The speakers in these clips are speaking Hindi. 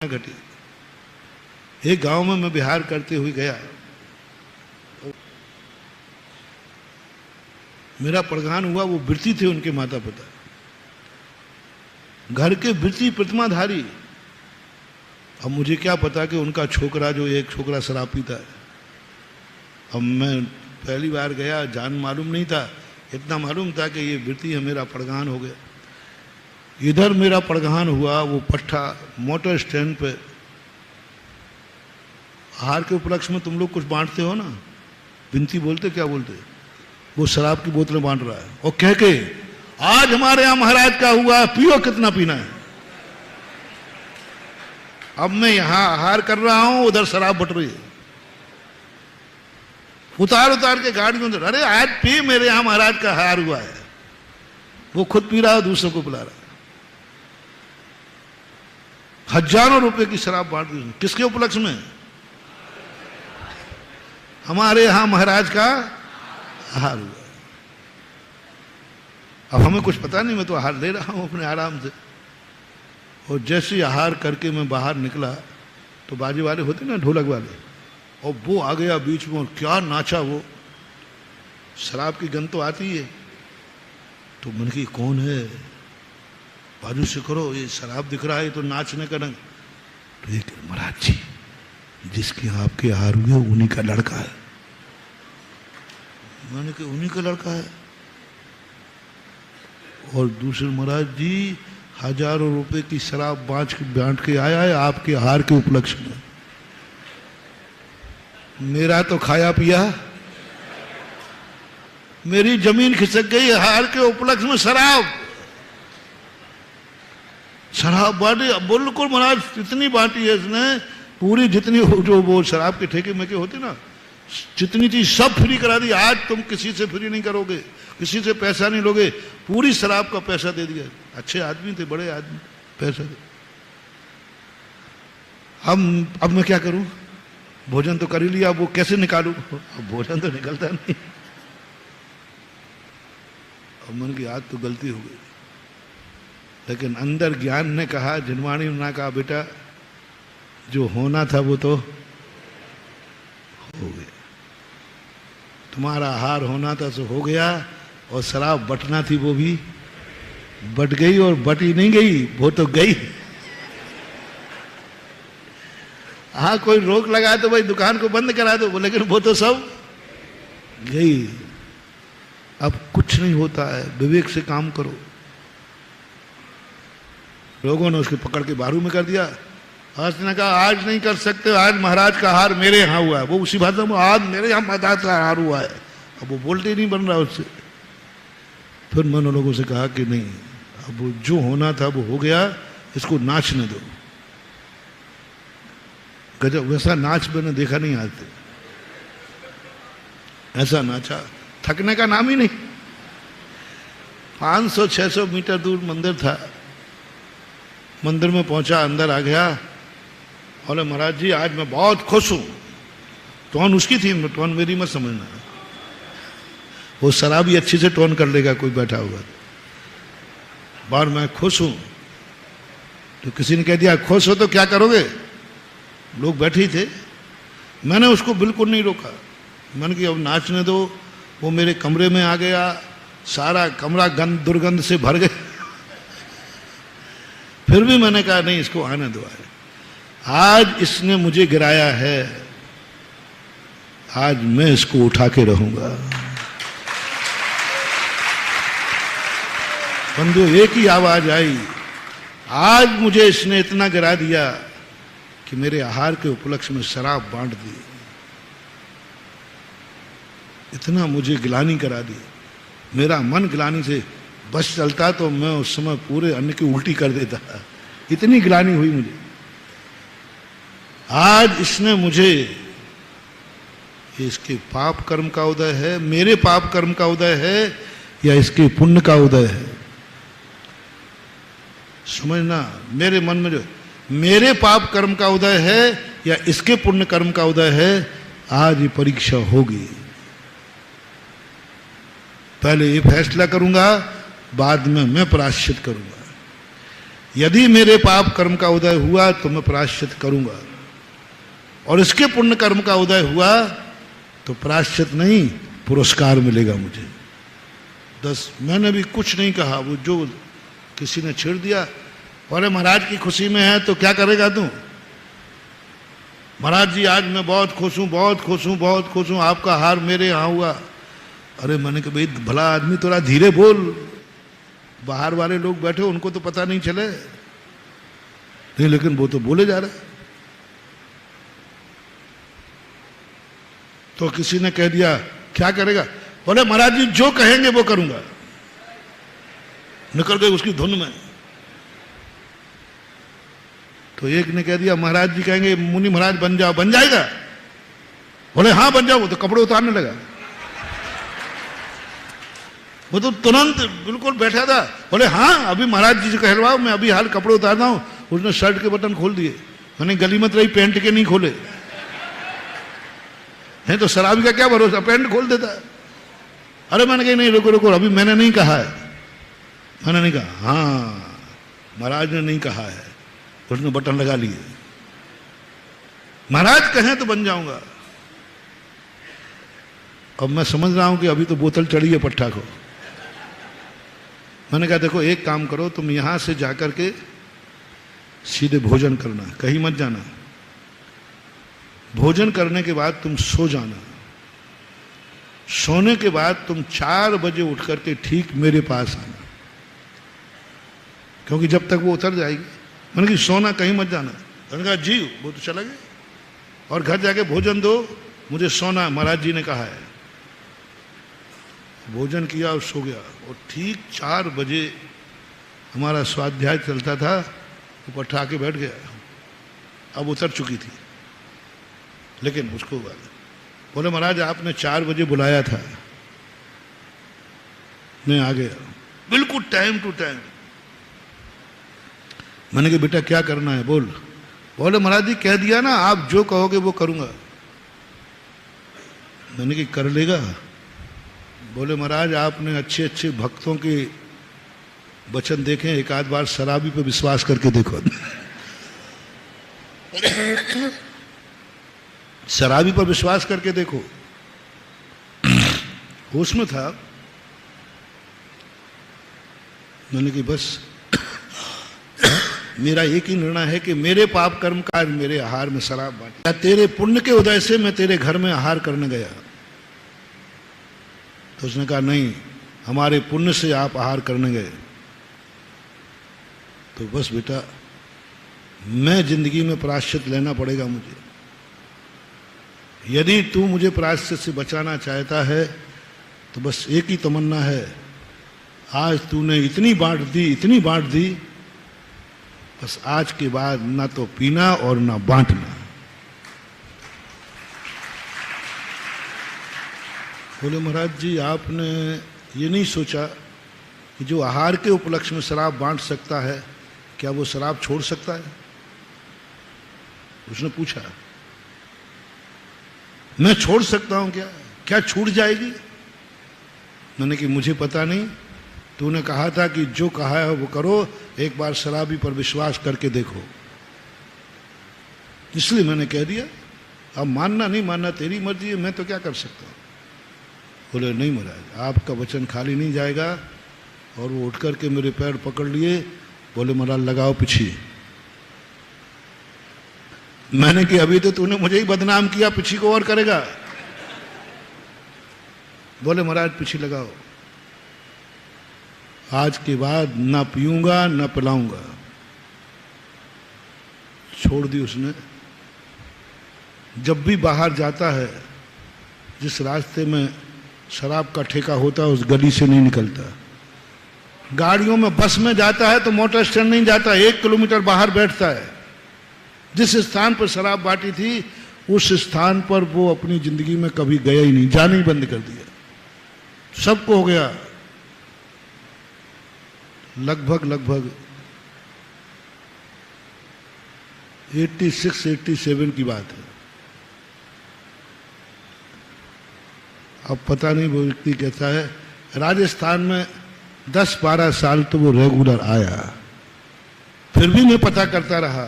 घटी। एक गांव में मैं बिहार करते हुए गया, मेरा प्रधान हुआ, वो वृत्ति थे उनके माता पिता, घर के वृत्ति प्रतिमाधारी। अब मुझे क्या पता कि उनका छोकरा, जो एक छोकरा शराब पीता है। अब मैं पहली बार गया, जान मालूम नहीं था, इतना मालूम था कि ये वृत्ति है, मेरा प्रधान हो गया। इधर मेरा प्रधान हुआ, वो पट्टा मोटर स्टैंड पे, आहार के उपलक्ष्य में तुम लोग कुछ बांटते हो ना, बिनती बोलते, क्या बोलते, वो शराब की बोतलें बांट रहा है और कह के, आज हमारे यहां महाराज का हुआ, पियो, कितना पीना है। अब मैं यहां आहार कर रहा हूं, उधर शराब बट रही है, उतार उतार के गाड़ी में, अरे आज पी, मेरे यहां महाराज का आहार हुआ है। वो खुद पी रहा है, दूसरों को पिला रहा है। हजारों रुपए की शराब बांट दी, किसके उपलक्ष्य में? हमारे यहां महाराज का आहार हुआ। अब हमें कुछ पता नहीं, मैं तो आहार ले रहा हूं अपने आराम से। और जैसे आहार करके मैं बाहर निकला तो बाजे वाले होते ना, ढोलक वाले, और वो आ गया बीच में और क्या नाचा वो। शराब की गंध तो आती है, तो मन की कौन है, बाजू से करो, ये शराब दिख रहा है तो नाचने का रंग। तो एक महाराज जी, जिसके आपके आहार हुए उन्हीं का लड़का है। मैंने कहा उन्हीं का लड़का है। और दूसरे महाराज जी, हजारों रुपए की शराब बांट के आया है आपके आहार के उपलक्ष्य में। मेरा तो खाया पिया, मेरी जमीन खिसक गई, आहार के उपलक्ष्य में शराब बांटी। बिल्कुल महाराज, इतनी बांटी है इसने, पूरी जितनी जो वो शराब के ठेके में के होते ना, जितनी चीज सब फ्री करा दी। आज तुम किसी से फ्री नहीं करोगे, किसी से पैसा नहीं लोगे, पूरी शराब का पैसा दे दिया। अच्छे आदमी थे, बड़े आदमी, पैसा दे। अब मैं क्या करूं? भोजन तो कर ही लिया, वो कैसे निकालूं? अब भोजन तो निकलता नहीं। अब मन की आज तो गलती हो गई, लेकिन अंदर ज्ञान ने कहा, जिनवाणी ने कहा, बेटा जो होना था वो तो हो गया, तुम्हारा आहार होना था सो हो गया, और शराब बटना थी वो भी बट गई, और बटी नहीं गई, वो तो गई। हाँ, कोई रोक लगा तो भाई दुकान को बंद करा दो, लेकिन वो तो सब गई। अब कुछ नहीं होता है, विवेक से काम करो। लोगों ने उसके पकड़ के बारू में कर दिया। उसने कहा आज नहीं कर सकते, आज महाराज का आहार मेरे यहाँ हुआ है। वो उसी भाषा में, आज मेरे यहाँ महाराज का आहार हुआ है। अब वो बोलते ही नहीं बन रहा उससे। फिर मैंने लोगों से कहा कि नहीं, अब जो होना था वो हो गया, इसको नाचने दो। गजब, वैसा नाच मैंने देखा नहीं आज तक। ऐसा नाचा, थकने का नाम ही नहीं। 500-600 मीटर दूर मंदिर था। मंदिर में पहुंचा, अंदर आ गया, बोले महाराज जी आज मैं बहुत खुश हूं। टोन उसकी थी, टोन मेरी मत समझना। वो शराबी अच्छी से टोन कर लेगा कोई बैठा हुआ। बार मैं खुश हूं, तो किसी ने कह दिया खुश हो तो क्या करोगे? लोग बैठे ही थे। मैंने उसको बिल्कुल नहीं रोका। मैंने कहा अब नाचने दो। वो मेरे कमरे में आ गया, सारा कमरा दुर्गंध से भर गया। फिर भी मैंने कहा नहीं, इसको आने दो। आज इसने मुझे गिराया है, आज मैं इसको उठा के रहूंगा। बंधु, एक ही आवाज आई, आज मुझे इसने इतना गिरा दिया कि मेरे आहार के उपलक्ष्य में शराब बांट दी, इतना मुझे गिलानी करा दी। मेरा मन गिलानी से बस चलता तो मैं उस समय पूरे अन्न की उल्टी कर देता। इतनी गिलानी हुई मुझे। आज इसने मुझे, इसके पाप कर्म का उदय है, मेरे पाप कर्म का उदय है, या इसके पुण्य का उदय है? समझना, मेरे मन में जो मेरे पाप कर्म का उदय है या इसके पुण्य कर्म का उदय है, आज ये परीक्षा होगी। पहले ये फैसला करूंगा, बाद में मैं प्रायश्चित करूंगा। यदि मेरे पाप कर्म का उदय हुआ तो मैं प्रायश्चित करूंगा, और इसके पुण्य कर्म का उदय हुआ तो प्रायश्चित नहीं पुरस्कार मिलेगा मुझे। मैंने भी कुछ नहीं कहा, वो जो किसी ने छेड़ दिया, अरे महाराज की खुशी में है तो क्या करेगा तू? महाराज जी आज मैं बहुत खुश हूं, बहुत खुश हूं, बहुत खुश हूं, आपका हार मेरे यहाँ हुआ। अरे मैंने कहा भाई भला आदमी थोड़ा धीरे बोल, बाहर वाले लोग बैठे उनको तो पता नहीं चले। नहीं लेकिन वो तो बोले जा रहे। तो किसी ने कह दिया क्या करेगा? बोले महाराज जी जो कहेंगे वो करूंगा। निकल गए उसकी धुन में। तो एक ने कह दिया महाराज जी कहेंगे मुनि महाराज बन जाओ, बन जाएगा? बोले हाँ बन जाओ। वो तो कपड़े उतारने लगा, वो तो तुरंत बिल्कुल बैठा था। बोले हाँ अभी महाराज जी से कहलवाओ, मैं अभी हाल कपड़े उतारता हूं। उसने शर्ट के बटन खोल दिए। मैंने गली मत रही, पैंट के नहीं खोले हैं तो शराबी का क्या भरोसा, पैंट खोल देता। अरे मैंने कहा नहीं रुको रुको, अभी मैंने नहीं कहा है। मैंने नहीं कहा, हाँ महाराज ने नहीं कहा है। उसने बटन लगा लिए, महाराज कहें तो बन जाऊंगा। अब मैं समझ रहा हूं कि अभी तो बोतल चढ़ी है पट्टा को। मैंने कहा देखो एक काम करो, तुम यहां से जाकर के सीधे भोजन करना, कहीं मत जाना। भोजन करने के बाद तुम सो जाना। सोने के बाद तुम 4 बजे उठ करके ठीक मेरे पास आना, क्योंकि जब तक वो उतर जाएगी। मैंने कहा सोना कहीं मत जाना। मैंने कहा जी, वो तो चला गया। और घर जाके भोजन दो, मुझे सोना महाराज जी ने कहा है। भोजन किया और सो गया। और ठीक 4 बजे हमारा स्वाध्याय चलता था, वो पट्टा आके बैठ गया। अब उतर चुकी थी, लेकिन उसको बोले महाराज आपने 4 बजे बुलाया था, मैं आ गया बिल्कुल टाइम टू टाइम। मैंने कहा बेटा क्या करना है बोल। बोले महाराज जी कह दिया ना, आप जो कहोगे वो करूंगा। मैंने कहा कर लेगा? बोले महाराज आपने अच्छे अच्छे भक्तों के वचन देखे, एक आध बार शराबी पे विश्वास करके देखो। शराबी पर विश्वास करके देखो। होश में था। मैंने कहा बस मेरा एक ही निर्णय है कि मेरे पाप कर्म का मेरे आहार में शराब बांटी। या तेरे पुण्य के उदय से मैं तेरे घर में आहार करने गया। तो उसने कहा नहीं, हमारे पुण्य से आप आहार करने गए। तो बस बेटा मैं जिंदगी में प्रायश्चित लेना पड़ेगा मुझे। यदि तू मुझे प्रायश्चित से बचाना चाहता है तो बस एक ही तमन्ना है, आज तूने इतनी बांट दी, इतनी बांट दी, बस आज के बाद ना तो पीना और ना बांटना। बोले महाराज जी आपने ये नहीं सोचा कि जो आहार के उपलक्ष्य में शराब बांट सकता है, क्या वो शराब छोड़ सकता है? उसने पूछा मैं छोड़ सकता हूं क्या? क्या छूट जाएगी? मैंने कि मुझे पता नहीं, तूने कहा था कि जो कहा है वो करो, एक बार शराबी पर विश्वास करके देखो, इसलिए मैंने कह दिया। अब मानना नहीं मानना तेरी मर्जी है, मैं तो क्या कर सकता हूं। बोले नहीं महाराज आपका वचन खाली नहीं जाएगा। और वो उठ करके मेरे पैर पकड़ लिए। बोले महाराज लगाओ पिछी। मैंने कि अभी तो तूने मुझे ही बदनाम किया, पिछी को और करेगा। बोले महाराज पिछी लगाओ, आज के बाद ना पीऊंगा ना पिलाऊंगा। छोड़ दी उसने। जब भी बाहर जाता है, जिस रास्ते में शराब का ठेका होता है उस गली से नहीं निकलता। गाड़ियों में बस में जाता है तो मोटर स्टैंड नहीं जाता, 1 किलोमीटर बाहर बैठता है। जिस स्थान पर शराब बांटी थी उस स्थान पर वो अपनी जिंदगी में कभी गया ही नहीं, जाना ही बंद कर दिया। सबको हो गया। लगभग 86-87 की बात है। अब पता नहीं वो व्यक्ति कहता है राजस्थान में 10-12 साल तो वो रेगुलर आया। फिर भी मैं पता करता रहा।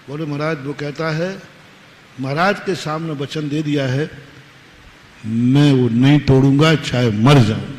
बोले महाराज वो कहता है महाराज के सामने वचन दे दिया है, मैं वो नहीं तोड़ूंगा चाहे मर जाऊं।